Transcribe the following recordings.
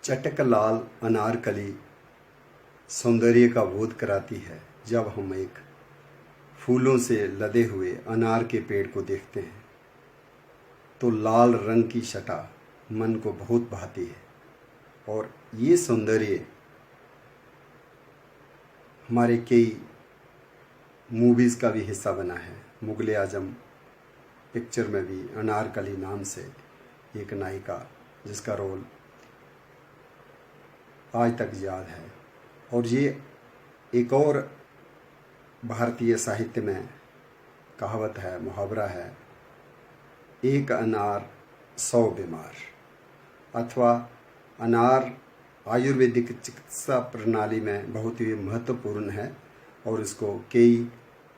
चटक लाल अनारकली सौंदर्य का बोध कराती है जब हम एक फूलों से लदे हुए अनार के पेड़ को देखते हैं तो लाल रंग की छटा मन को बहुत भाती है। और ये सौंदर्य हमारे कई मूवीज़ का भी हिस्सा बना है। मुगले आजम पिक्चर में भी अनारकली नाम से एक नायिका जिसका रोल आज तक याद है। और ये एक और भारतीय साहित्य में कहावत है, मुहावरा है, एक अनार 100 बीमार, अथवा अनार आयुर्वेदिक चिकित्सा प्रणाली में बहुत ही महत्वपूर्ण है और इसको कई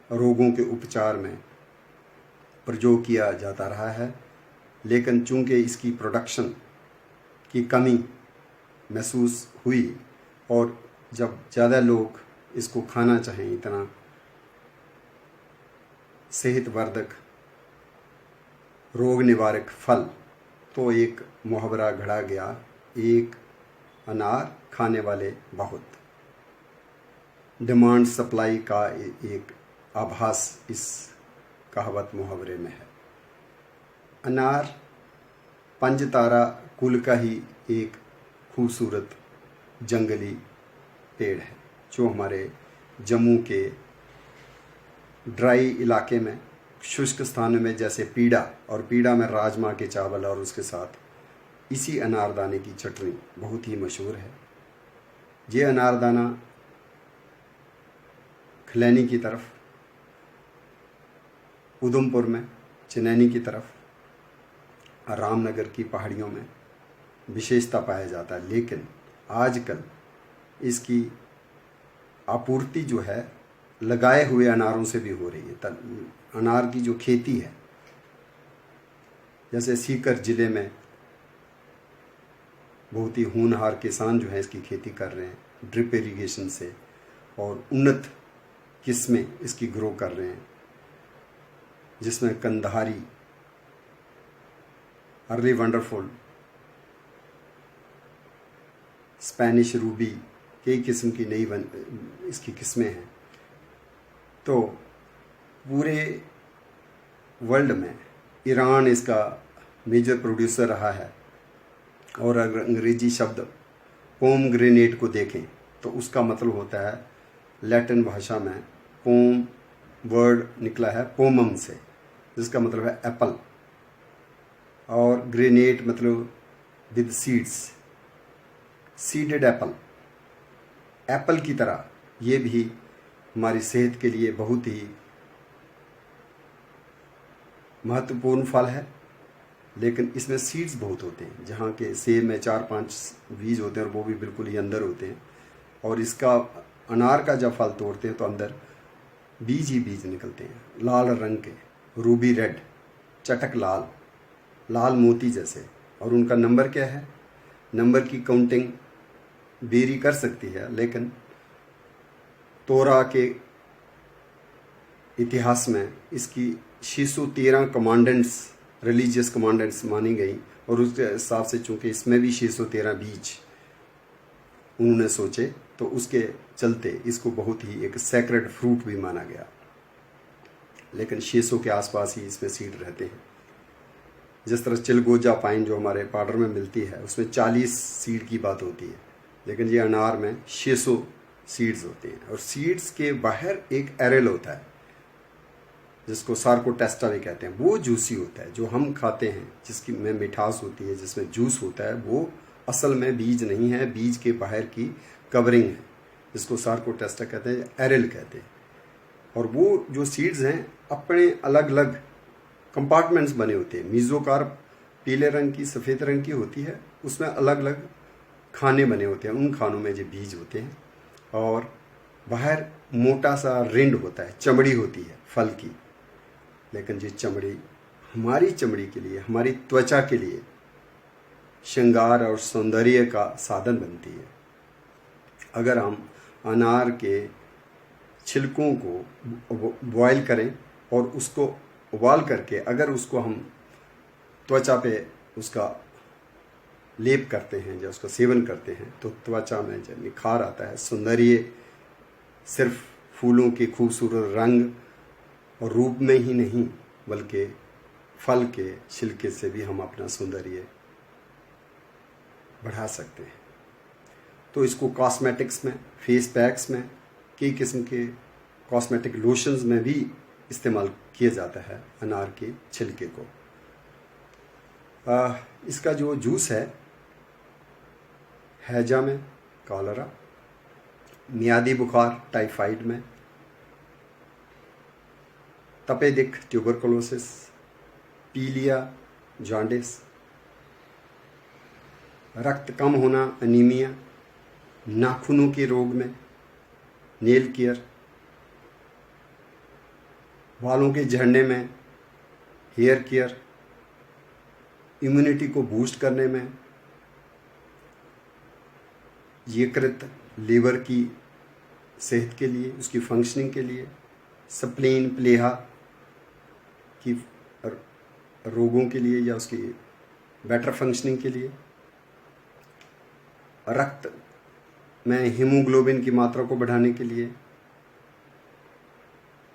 रोगों के उपचार में प्रयोग किया जाता रहा है। लेकिन चूंकि इसकी प्रोडक्शन की कमी महसूस हुई और जब ज़्यादा लोग इसको खाना चाहें, इतना सेहतवर्धक रोग निवारक फल, तो एक मुहावरा घड़ा गया, एक अनार खाने वाले बहुत। डिमांड सप्लाई का एक आभास इस कहावत मुहावरे में है। अनार पंजतारा कुल का ही एक खूबसूरत जंगली पेड़ है जो हमारे जम्मू के ड्राई इलाके में, शुष्क स्थानों में, जैसे पीड़ा, और पीड़ा में राजमा के चावल और उसके साथ इसी अनारदाने की चटनी बहुत ही मशहूर है। ये अनारदाना खलैनी की तरफ, उधमपुर में, चनैनी की तरफ, रामनगर की पहाड़ियों में विशेषता पाया जाता है। लेकिन आजकल इसकी आपूर्ति जो है लगाए हुए अनारों से भी हो रही है। अनार की जो खेती है, जैसे सीकर ज़िले में बहुत ही होनहार किसान जो है इसकी खेती कर रहे हैं ड्रिप इरिगेशन से, और उन्नत किस्में इसकी ग्रो कर रहे हैं, जिसमें Kandhari, early wonderful, Spanish Ruby, कई किस्म की नई इसकी किस्में हैं। तो पूरे वर्ल्ड में ईरान इसका मेजर प्रोड्यूसर रहा है। और अगर अंग्रेजी शब्द पोमग्रेनेट को देखें तो उसका मतलब होता है, लैटिन भाषा में पोम वर्ड निकला है पोमम से, जिसका मतलब है एप्पल, और ग्रेनेट मतलब with seeds, seeded Apple. Apple की तरह ये भी हमारी सेहत के लिए बहुत ही महत्वपूर्ण फल है। लेकिन इसमें सीड्स बहुत होते हैं, जहाँ के सेब में 4-5 बीज होते हैं और वो भी बिल्कुल ही अंदर होते हैं। और इसका अनार का जब फल तोड़ते हैं तो अंदर बीज ही बीज निकलते हैं, लाल रंग के, रूबी रेड, चटक लाल, लाल मोती जैसे। और उनका नंबर क्या है? नंबर की काउंटिंग वेरी कर सकती है, लेकिन तोरा के इतिहास में इसकी 613 कमांडेंट्स, रिलीजियस कमांडेंट्स मानी गई, और उसके हिसाब से चूँकि इसमें भी 613 बीज उन्होंने सोचे, तो उसके चलते इसको बहुत ही एक सैक्रेड फ्रूट भी माना गया। लेकिन 600 के आसपास ही इसमें सीड रहते हैं। जिस तरह चिलगोजा पाइन जो हमारे पाउडर में मिलती है, उसमें 40 सीड की बात होती है, लेकिन ये अनार में 600 सीड्स होते हैं। और सीड्स के बाहर एक एरेल होता है जिसको सार्कोटेस्टा भी कहते हैं, वो जूसी होता है। जो हम खाते हैं जिसकी में मिठास होती है, जिसमें जूस होता है, वो असल में बीज नहीं है, बीज के बाहर की कवरिंग है, जिसको सार्कोटेस्टा कहते हैं, एरेल कहते हैं। और वो जो सीड्स हैं अपने अलग अलग कंपार्टमेंट्स बने होते हैं। मीज़ोकार्प पीले रंग की, सफ़ेद रंग की होती है, उसमें अलग अलग खाने बने होते हैं, उन खानों में जो बीज होते हैं। और बाहर मोटा सा रिंड होता है, चमड़ी होती है फल की। लेकिन ये चमड़ी हमारी चमड़ी के लिए, हमारी त्वचा के लिए श्रृंगार और सौंदर्य का साधन बनती है। अगर हम अनार के छिलकों को बॉयल करें और उसको उबाल करके अगर उसको हम त्वचा पे उसका लेप करते हैं, जब उसका सेवन करते हैं तो त्वचा में जब निखार आता है, सौंदर्य सिर्फ फूलों के खूबसूरत रंग और रूप में ही नहीं बल्कि फल के छिलके से भी हम अपना सौंदर्य बढ़ा सकते हैं। तो इसको कॉस्मेटिक्स में, फेस पैक्स में, कई किस्म के कॉस्मेटिक लोशंस में भी इस्तेमाल किया जाता है अनार के छिलके को। इसका जो जूस है हैजा में, कॉलरा, मियादी बुखार, टाइफाइड में, तपेदिक, ट्यूबरकुलोसिस, पीलिया, जॉन्डिस, रक्त कम होना, अनीमिया, नाखूनों के रोग में, नेल केयर, बालों के झड़ने में, हेयर केयर, इम्यूनिटी को बूस्ट करने में, यकृत, लीवर की सेहत के लिए, उसकी फंक्शनिंग के लिए, स्प्लीन, प्लेहा की रोगों के लिए या उसकी बेटर फंक्शनिंग के लिए, रक्त में हीमोग्लोबिन की मात्रा को बढ़ाने के लिए,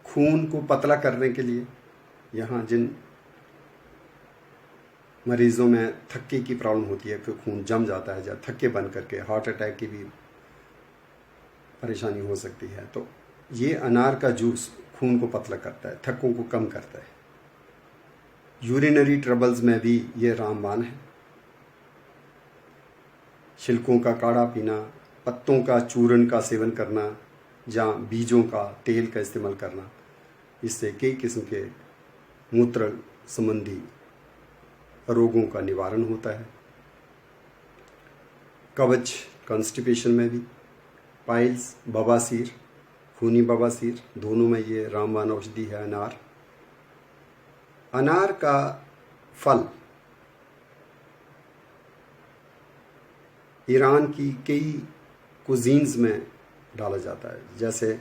खून को पतला करने के लिए। यहाँ जिन मरीजों में थक्के की प्रॉब्लम होती है कि खून जम जाता है या थक्के बन करके हार्ट अटैक की भी परेशानी हो सकती है, तो ये अनार का जूस खून को पतला करता है, थक्कों को कम करता है। यूरिनरी ट्रबल्स में भी ये रामबाण है। छिलकों का काढ़ा पीना, पत्तों का चूर्ण का सेवन करना या बीजों का तेल का इस्तेमाल करना, इससे कई किस्म के मूत्र संबंधी रोगों का निवारण होता है। कब्ज, कॉन्स्टिपेशन में भी, पाइल्स, बवासीर, खूनी बवासीर, दोनों में ये रामबाण औषधि है अनार। अनार का फल ईरान की कई कुजीन्स में डाला जाता है, जैसे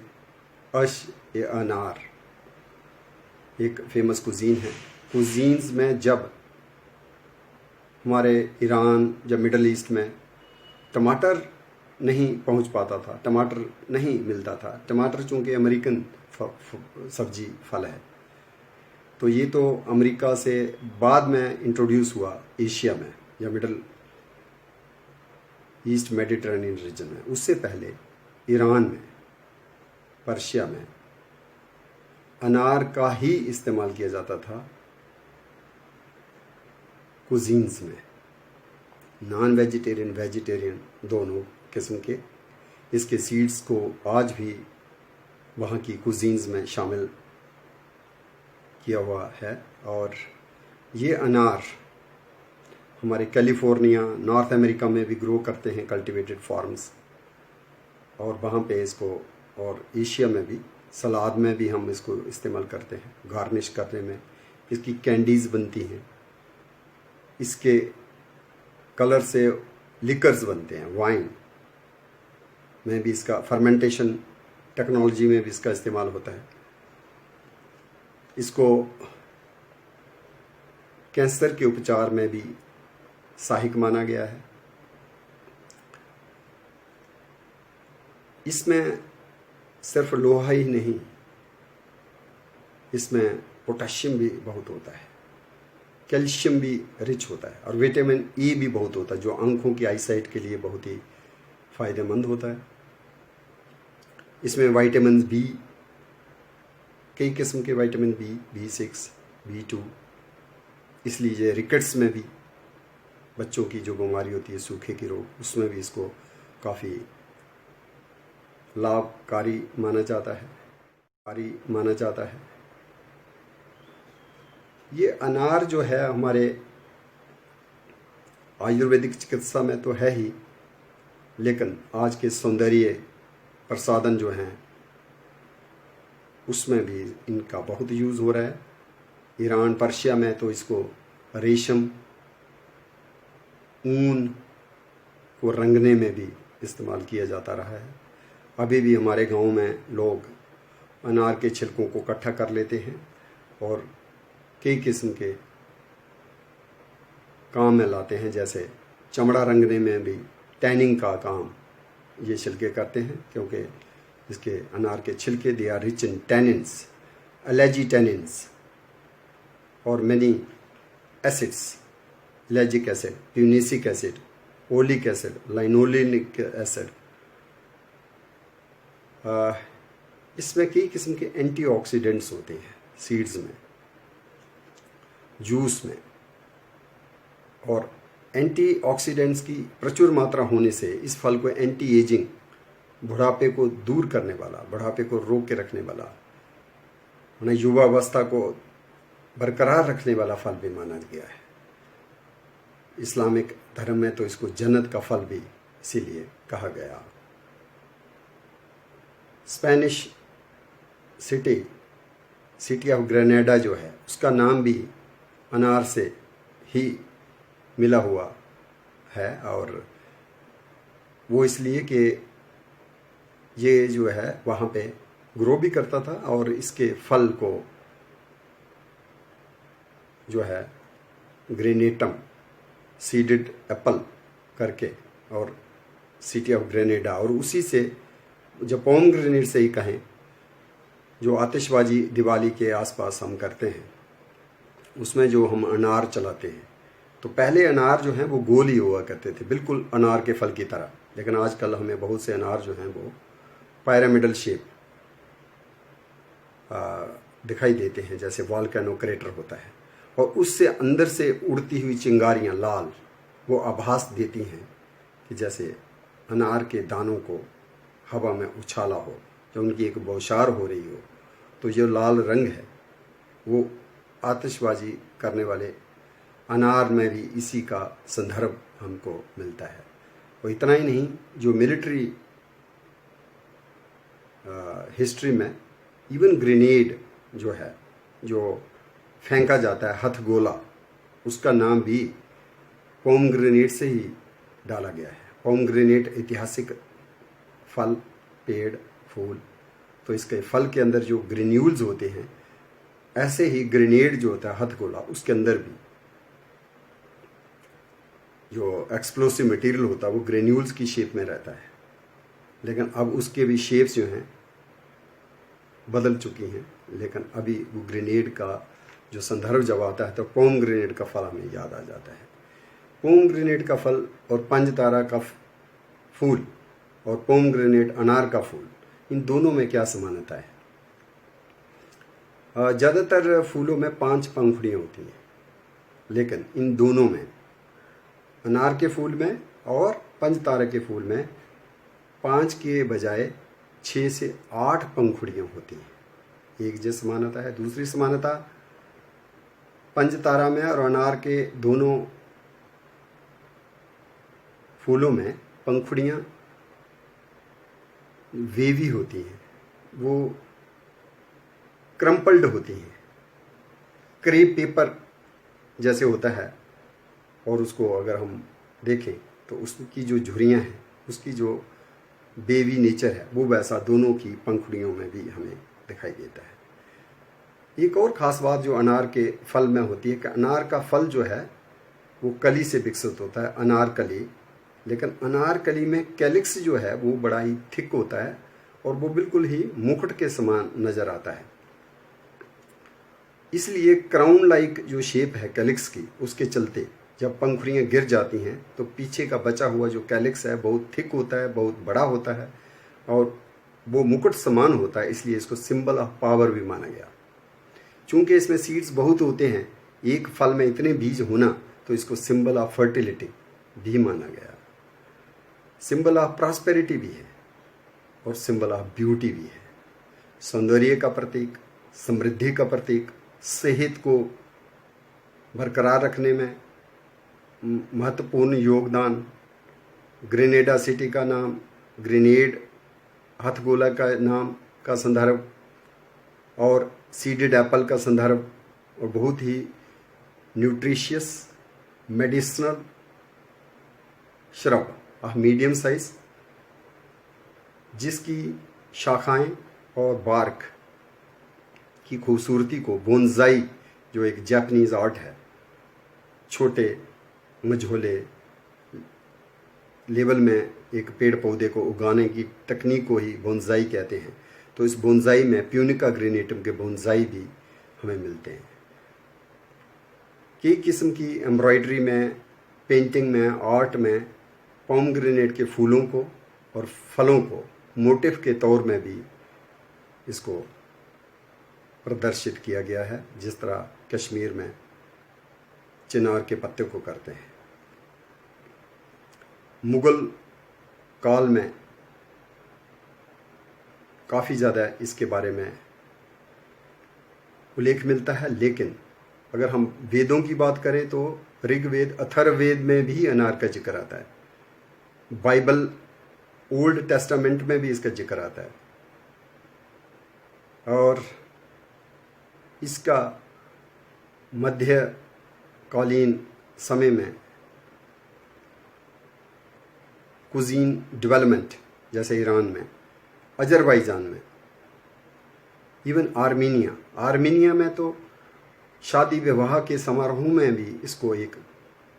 अश ए अनार एक फेमस कुजीन है। कुजीन्स में जब हमारे ईरान या मिडल ईस्ट में टमाटर नहीं पहुंच पाता था, टमाटर नहीं मिलता था, टमाटर चूँकि अमेरिकन सब्जी फल है, तो ये तो अमेरिका से बाद में इंट्रोड्यूस हुआ एशिया में या मिडल ईस्ट मेडिटरेनियन रीजन में। उससे पहले ईरान में, पर्शिया में अनार का ही इस्तेमाल किया जाता था कुजीन्स में, नॉन वेजिटेरियन, वेजिटेरियन दोनों किस्म के। इसके सीड्स को आज भी वहाँ की कुजीन्स में शामिल किया हुआ है। और ये अनार हमारे कैलिफोर्निया, नॉर्थ अमेरिका में भी ग्रो करते हैं कल्टीवेटेड फार्म्स, और वहाँ पे इसको, और एशिया में भी सलाद में भी हम इसको इस्तेमाल करते हैं, गार्निश करने में। इसकी कैंडीज़ बनती हैं, इसके कलर से लिकर्स बनते हैं, वाइन में भी इसका फर्मेंटेशन टेक्नोलॉजी में भी इसका इस्तेमाल होता है। इसको कैंसर के उपचार में भी सहायक माना गया है। इसमें सिर्फ लोहा ही नहीं, इसमें पोटेशियम भी बहुत होता है, कैल्शियम भी रिच होता है, और विटामिन ई भी बहुत होता है जो आंखों की आईसाइट के लिए बहुत ही फायदेमंद होता है। इसमें विटामिन बी, कई किस्म के विटामिन बी, B6, B2, इसलिए रिकेट्स में भी, बच्चों की जो बीमारी होती है सूखे की रोग, उसमें भी इसको काफ़ी लाभकारी माना जाता है। ये अनार जो है हमारे आयुर्वेदिक चिकित्सा में तो है ही, लेकिन आज के सौंदर्य प्रसाधन जो हैं उसमें भी इनका बहुत यूज़ हो रहा है। ईरान, पर्शिया में तो इसको रेशम, ऊन को रंगने में भी इस्तेमाल किया जाता रहा है। अभी भी हमारे गांव में लोग अनार के छिलकों को इकट्ठा कर लेते हैं और कई किस्म के काम में लाते हैं, जैसे चमड़ा रंगने में भी टैनिंग का काम ये छिलके करते हैं, क्योंकि इसके अनार के छिलके they are rich in tannins, allergy tannins और many acids, allergic acid, punicic acid, oleic acid, linolenic acid. इसमें कई किस्म के एंटीऑक्सीडेंट्स होते हैं सीड्स में, जूस में, और एंटीऑक्सीडेंट्स की प्रचुर मात्रा होने से इस फल को एंटी एजिंग, बुढ़ापे को दूर करने वाला, बुढ़ापे को रोक के रखने वाला, उन्हें युवावस्था को बरकरार रखने वाला फल भी माना गया है। इस्लामिक धर्म में तो इसको जन्नत का फल भी इसीलिए कहा गया। स्पेनिश सिटी ऑफ ग्रेनेडा जो है, उसका नाम भी अनार से ही मिला हुआ है, और वो इसलिए कि ये जो है वहाँ पे ग्रो भी करता था, और इसके फल को जो है ग्रेनेटम, सीडेड एप्पल करके, और सिटी ऑफ ग्रेनेडा, और उसी से जो पोमग्रेनेट से ही कहें, जो आतिशबाजी दिवाली के आसपास हम करते हैं, उसमें जो हम अनार चलाते हैं, तो पहले अनार जो हैं वो गोल ही हुआ करते थे, बिल्कुल अनार के फल की तरह। लेकिन आजकल हमें बहुत से अनार जो हैं वो पिरामिडल शेप दिखाई देते हैं, जैसे वॉल्केनो क्रेटर होता है, और उससे अंदर से उड़ती हुई चिंगारियाँ लाल, वो आभास देती हैं कि जैसे अनार के दानों को हवा में उछाला हो, जब उनकी एक बौछार हो रही हो। तो जो लाल रंग है वो आतिशबाजी करने वाले अनार में भी इसी का संदर्भ हमको मिलता है। और इतना ही नहीं, जो मिलिट्री हिस्ट्री में इवन ग्रेनेड जो है, जो फेंका जाता है हथगोला, उसका नाम भी पोमग्रेनेट से ही डाला गया है। पोमग्रेनेट ऐतिहासिक फल, पेड़, फूल, तो इसके फल के अंदर जो ग्रेन्यूल्स होते हैं, ऐसे ही ग्रेनेड जो होता है हथगोला, उसके अंदर भी जो एक्सप्लोसिव मटेरियल होता है वो ग्रेन्यूल्स की शेप में रहता है। लेकिन अब उसके भी शेप्स जो हैं बदल चुकी हैं, लेकिन अभी वो ग्रेनेड का जो संदर्भ जब आता है तो पोमग्रेनेट का फल हमें याद आ जाता है। पोमग्रेनेट का फल और पंजतारा का फूल और पोमग्रेनेट अनार का फूल, इन दोनों में क्या समानता है? ज़्यादातर फूलों में 5 पंखुड़ियाँ होती हैं, लेकिन इन दोनों में, अनार के फूल में और पंचतारा के फूल में, 5 के बजाय 6 से 8 पंखुड़ियाँ होती हैं। एक जो समानता है। दूसरी समानता, पंचतारा में और अनार के दोनों फूलों में पंखुड़ियाँ वेवी होती हैं, वो क्रम्पल्ड होती हैं, क्रेप पेपर जैसे होता है, और उसको अगर हम देखें तो उसकी जो झुर्रियाँ हैं, उसकी जो बेवी नेचर है, वो वैसा दोनों की पंखुड़ियों में भी हमें दिखाई देता है। एक और ख़ास बात जो अनार के फल में होती है कि अनार का फल जो है वो कली से विकसित होता है, अनारकली। लेकिन अनारकली में कैलिक्स जो है वो बड़ा ही थिक होता है, और वो बिल्कुल ही मुकुट के समान नज़र आता है। इसलिए क्राउन लाइक जो शेप है कैलिक्स की, उसके चलते जब पंखुड़ियाँ गिर जाती हैं तो पीछे का बचा हुआ जो कैलिक्स है बहुत थिक होता है, बहुत बड़ा होता है, और वो मुकुट समान होता है। इसलिए इसको सिंबल ऑफ पावर भी माना गया। चूँकि इसमें सीड्स बहुत होते हैं, एक फल में इतने बीज होना, तो इसको सिंबल ऑफ फर्टिलिटी भी माना गया। सिंबल ऑफ प्रॉस्पेरिटी भी है और सिंबल ऑफ ब्यूटी भी है। सौंदर्य का प्रतीक, समृद्धि का प्रतीक, सेहत को बरकरार रखने में महत्वपूर्ण योगदान। ग्रेनेडा सिटी का नाम, ग्रेनेड हथगोला का नाम का संदर्भ, और सीडेड एप्पल का संदर्भ, और बहुत ही nutritious medicinal shrub of medium size, जिसकी शाखाएं और बार्क की खूबसूरती को बोनसाई, जो एक जापानीज आर्ट है, छोटे मझोले लेवल में एक पेड़ पौधे को उगाने की तकनीक को ही बोनसाई कहते हैं। तो इस बोनसाई में प्यूनिका ग्रेनेटम के बोनसाई भी हमें मिलते हैं। कई किस्म की एम्ब्रॉयडरी में, पेंटिंग में, आर्ट में पोमग्रेनेट के फूलों को और फलों को मोटिफ के तौर में भी इसको प्रदर्शित किया गया है, जिस तरह कश्मीर में चिनार के पत्ते को करते हैं। मुगल काल में काफ़ी ज़्यादा इसके बारे में उल्लेख मिलता है, लेकिन अगर हम वेदों की बात करें तो ऋग्वेद, अथर्ववेद में भी अनार का जिक्र आता है। बाइबल, ओल्ड टेस्टामेंट में भी इसका जिक्र आता है। और इसका मध्यकालीन समय में कुजीन डेवलपमेंट, जैसे ईरान में, अजरबैजान में, इवन आर्मीनिया में तो शादी विवाह के समारोह में भी इसको एक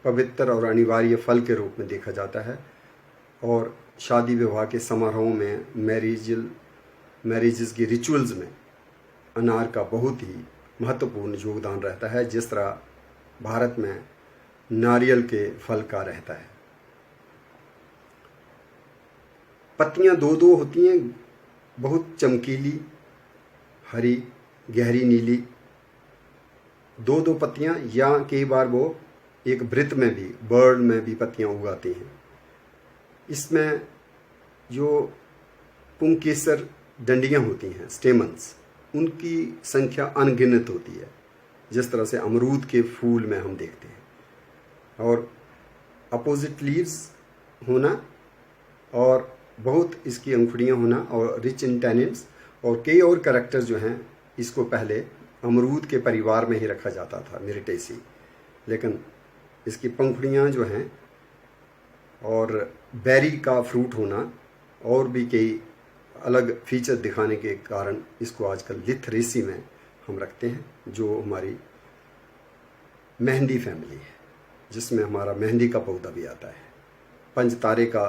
पवित्र और अनिवार्य फल के रूप में देखा जाता है। और शादी विवाह के समारोह में, मैरिजेस की रिचुअल्स में अनार का बहुत ही महत्वपूर्ण योगदान रहता है, जिस तरह भारत में नारियल के फल का रहता है। पत्तियां दो दो होती हैं, बहुत चमकीली, हरी, गहरी नीली, दो दो पत्तियां, या कई बार वो एक वृत्त में भी, बर्ड में भी पत्तियां उगाती हैं। इसमें जो पुंकेसर डंडियां होती हैं, स्टेमन्स, उनकी संख्या अनगिनत होती है, जिस तरह से अमरूद के फूल में हम देखते हैं। और अपोजिट लीव्स होना और बहुत इसकी अंकुड़ियाँ होना और रिच इन टैनिन्स और कई और कैरेक्टर्स जो हैं, इसको पहले अमरूद के परिवार में ही रखा जाता था, मिरिटेसी, लेकिन इसकी पंखुड़ियाँ जो हैं और बेरी का फ्रूट होना और भी कई अलग फीचर दिखाने के कारण इसको आजकल लिथरेसी में हम रखते हैं, जो हमारी मेहंदी फैमिली है, जिसमें हमारा मेहंदी का पौधा भी आता है, पंचतारे का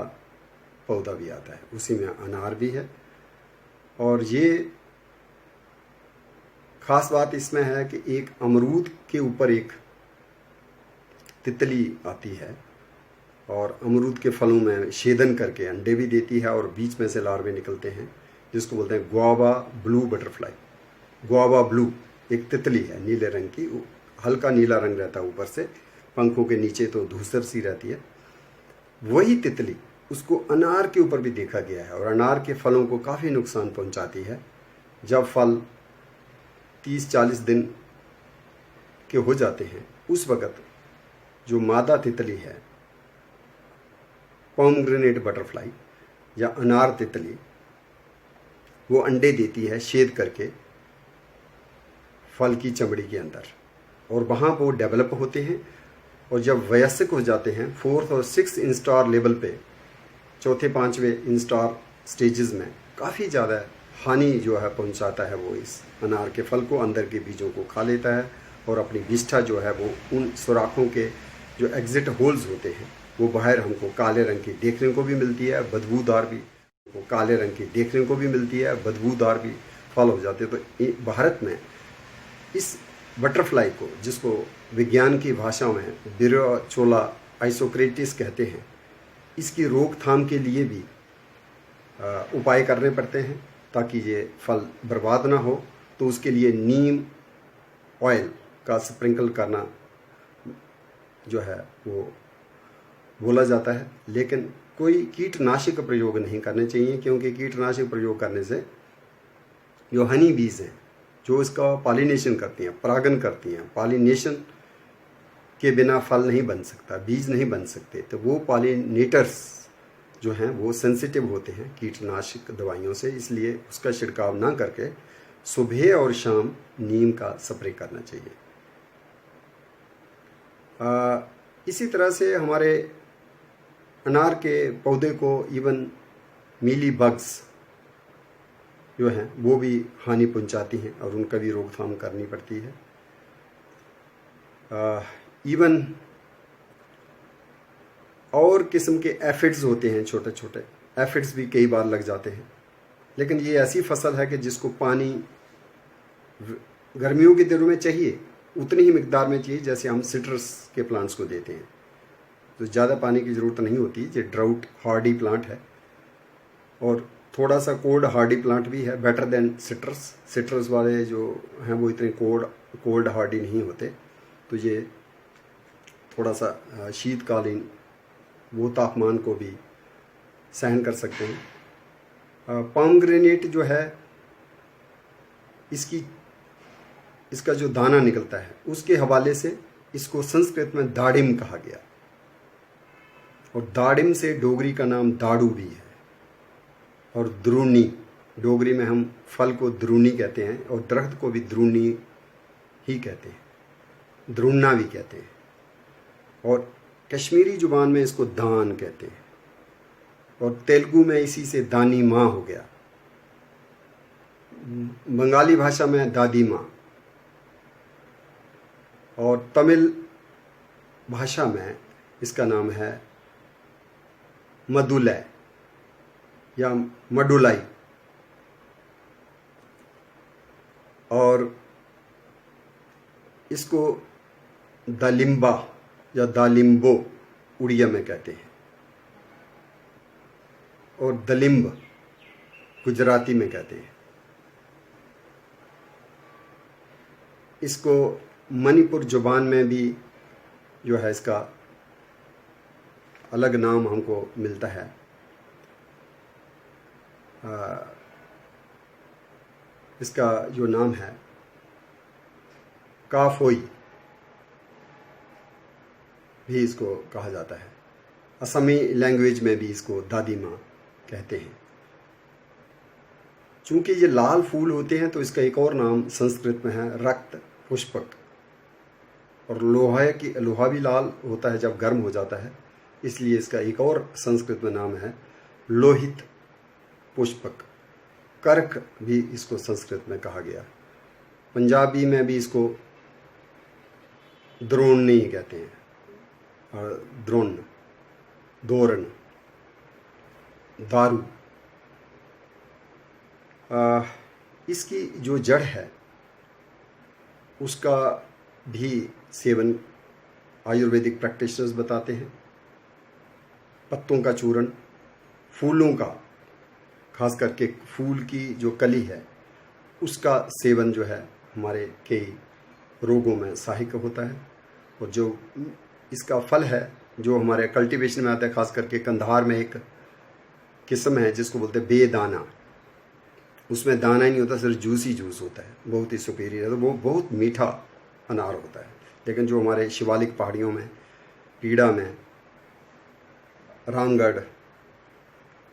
पौधा भी आता है, उसी में अनार भी है। और ये खास बात इसमें है कि एक अमरूद के ऊपर एक तितली आती है और अमरूद के फलों में छेदन करके अंडे भी देती है और बीच में से लार्वे निकलते हैं, जिसको बोलते हैं guava blue butterfly. Guava blue एक तितली है, नीले रंग की, हल्का नीला रंग रहता है ऊपर से, पंखों के नीचे तो धूसर सी रहती है। वही तितली, उसको अनार के ऊपर भी देखा गया है और अनार के फलों को काफ़ी नुकसान पहुंचाती है। जब फल 30-40 दिन के हो जाते हैं, उस वक़्त जो मादा तितली है, पोमग्रेनेट बटरफ्लाई या अनार तितली, वो अंडे देती है छेद करके फल की चमड़ी के अंदर, और वहाँ वो डेवलप होते हैं। और जब वयस्क हो जाते हैं, 4th और 6th इंस्टार लेवल पे, 4थे-5वें इंस्टार स्टेजेस में काफ़ी ज़्यादा हानि जो है पहुंचाता है वो इस अनार के फल को, अंदर के बीजों को खा लेता है और अपनी विष्ठा जो है वो उन सुराखों के जो एग्जिट होल्स होते हैं, वो बाहर हमको काले रंग की देखने को भी मिलती है, बदबूदार भी, वो काले रंग की देखने को भी मिलती है, बदबूदार भी फल हो जाते हैं। तो भारत में इस बटरफ्लाई को, जिसको विज्ञान की भाषा में बिरोचोला आइसोक्रेटिस कहते हैं, इसकी रोकथाम के लिए भी उपाय करने पड़ते हैं ताकि ये फल बर्बाद ना हो। तो उसके लिए नीम ऑयल का स्प्रिंकल करना जो है वो बोला जाता है, लेकिन कोई कीटनाशक प्रयोग नहीं करने चाहिए, क्योंकि कीटनाशक प्रयोग करने से जो हनी बीज हैं, जो इसका पॉलिनेशन करती हैं, परागन करती हैं, पॉलिनेशन के बिना फल नहीं बन सकता, बीज नहीं बन सकते, तो वो पॉलिनेटर्स जो हैं वो सेंसिटिव होते हैं कीटनाशक दवाइयों से, इसलिए उसका छिड़काव ना करके सुबह और शाम नीम का स्प्रे करना चाहिए। इसी तरह से हमारे अनार के पौधे को इवन मीली बग्स जो हैं वो भी हानि पहुंचाती हैं और उनका भी रोकथाम करनी पड़ती है। इवन और किस्म के एफिड्स होते हैं, छोटे छोटे एफिड्स भी कई बार लग जाते हैं। लेकिन ये ऐसी फसल है कि जिसको पानी गर्मियों के दिनों में चाहिए, उतनी ही मिकदार में चाहिए जैसे हम सिट्रस के प्लांट्स को देते हैं। तो ज़्यादा पानी की ज़रूरत नहीं होती। ये ड्राउट हार्डी प्लांट है और थोड़ा सा कोल्ड हार्डी प्लांट भी है, बेटर देन सिट्रस। सिट्रस वाले जो हैं वो इतने कोल्ड हार्डी नहीं होते। तो ये थोड़ा सा शीतकालीन वो तापमान को भी सहन कर सकते हैं। पोमग्रेनेट जो है, इसका जो दाना निकलता है उसके हवाले से इसको संस्कृत में दाड़िम कहा गया, और दाड़िम से डोगरी का नाम दाड़ू भी है। और द्रोणी, डोगरी में हम फल को द्रोणी कहते हैं और दरख्त को भी द्रोणी ही कहते हैं, द्रोणा भी कहते हैं। और कश्मीरी जुबान में इसको दान कहते हैं, और तेलुगु में इसी से दानी माँ हो गया, बंगाली भाषा में दादी माँ, और तमिल भाषा में इसका नाम है मदुलै या मडुलाई। और इसको दालिम्बा या दालिम्बो उड़िया में कहते हैं, और दलिम्ब गुजराती में कहते हैं। इसको मणिपुर जुबान में भी जो है इसका अलग नाम हमको मिलता है। इसका जो नाम है काफोई भी इसको कहा जाता है। असमी लैंग्वेज में भी इसको दादी माँ कहते हैं। चूंकि ये लाल फूल होते हैं तो इसका एक और नाम संस्कृत में है रक्त पुष्पक। और लोहा भी लाल होता है जब गर्म हो जाता है, इसलिए इसका एक और संस्कृत में नाम है लोहित पुष्पक। कर्क भी इसको संस्कृत में कहा गया। पंजाबी में भी इसको द्रोणी कहते हैं, और द्रोण, दोरण, दारू। इसकी जो जड़ है उसका भी सेवन आयुर्वेदिक प्रैक्टिशनर्स बताते हैं। पत्तों का चूर्ण, फूलों का, खास करके फूल की जो कली है उसका सेवन जो है हमारे कई रोगों में सहायक होता है। और जो इसका फल है जो हमारे कल्टीवेशन में आता है, खास करके कंधार में एक किस्म है जिसको बोलते हैं बेदाना, उसमें दाना ही नहीं होता, सिर्फ जूस ही जूस होता है, बहुत ही सुपीरियर है। तो वो बहुत मीठा अनार होता है। लेकिन जो हमारे शिवालिक पहाड़ियों में, पीड़ा में, रामगढ़,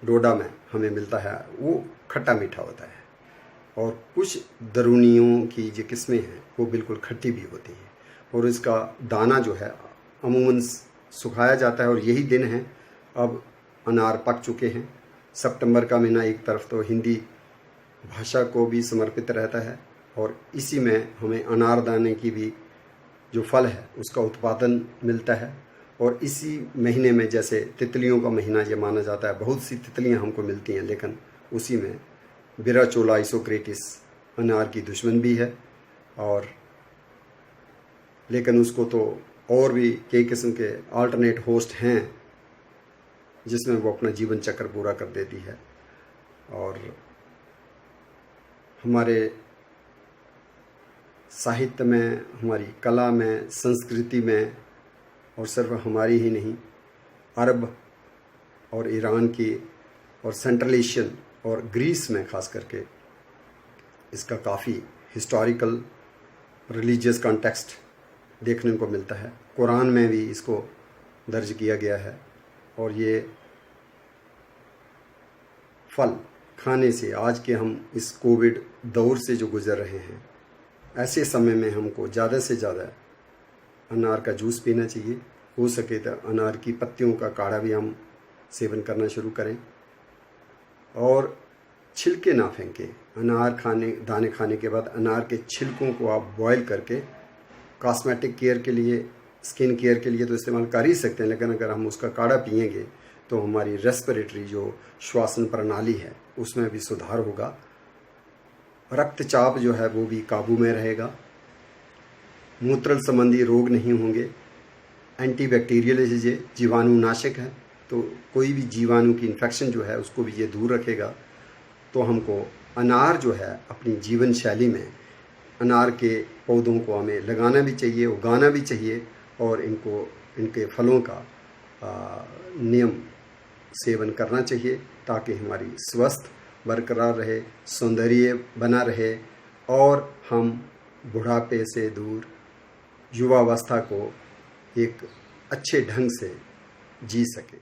डोडा में हमें मिलता है वो खट्टा मीठा होता है। और कुछ दरूनियों की जो किस्में हैं वो बिल्कुल खट्टी भी होती हैं। और इसका दाना जो है अमूमन सुखाया जाता है, और यही दिन है अब अनार पक चुके हैं। सितंबर का महीना एक तरफ तो हिंदी भाषा को भी समर्पित रहता है, और इसी में हमें अनारदाने की भी जो फल है उसका उत्पादन मिलता है। और इसी महीने में, जैसे तितलियों का महीना ये माना जाता है, बहुत सी तितलियां हमको मिलती हैं, लेकिन उसी में बिराचोला आइसोक्रेटिस अनार की दुश्मन भी है। और लेकिन उसको तो और भी कई किस्म के अल्टरनेट होस्ट हैं जिसमें वो अपना जीवन चक्र पूरा कर देती है। और हमारे साहित्य में, हमारी कला में, संस्कृति में, और सिर्फ हमारी ही नहीं, अरब और ईरान की और सेंट्रल एशियन और ग्रीस में खास करके इसका काफ़ी हिस्टोरिकल रिलीजियस कॉन्टेक्स्ट देखने को मिलता है। कुरान में भी इसको दर्ज किया गया है। और ये फल खाने से, आज के हम इस कोविड दौर से जो गुज़र रहे हैं, ऐसे समय में हमको ज़्यादा से ज़्यादा अनार का जूस पीना चाहिए। हो सके तो अनार की पत्तियों का काढ़ा भी हम सेवन करना शुरू करें। और छिलके ना फेंकें। दाने खाने के बाद अनार के छिलकों को आप बॉयल करके कॉस्मेटिक केयर के लिए स्किन केयर के लिए तो इस्तेमाल कर ही सकते हैं, लेकिन अगर हम उसका काढ़ा पिएंगे तो हमारी रेस्पिरेटरी जो श्वसन प्रणाली है उसमें भी सुधार होगा, रक्तचाप जो है वो भी काबू में रहेगा, मूत्र संबंधी रोग नहीं होंगे, एंटीबैक्टीरियल ये जीवाणुनाशक है, तो कोई भी जीवाणु की इन्फेक्शन जो है उसको भी ये दूर रखेगा। तो हमको अनार जो है अपनी जीवन शैली में अनार के पौधों को हमें लगाना भी चाहिए, उगाना भी चाहिए, और इनके फलों का नियम सेवन करना चाहिए ताकि हमारी स्वस्थ बरकरार रहे, सौंदर्य बना रहे और हम बुढ़ापे से दूर युवावस्था को एक अच्छे ढंग से जी सकें।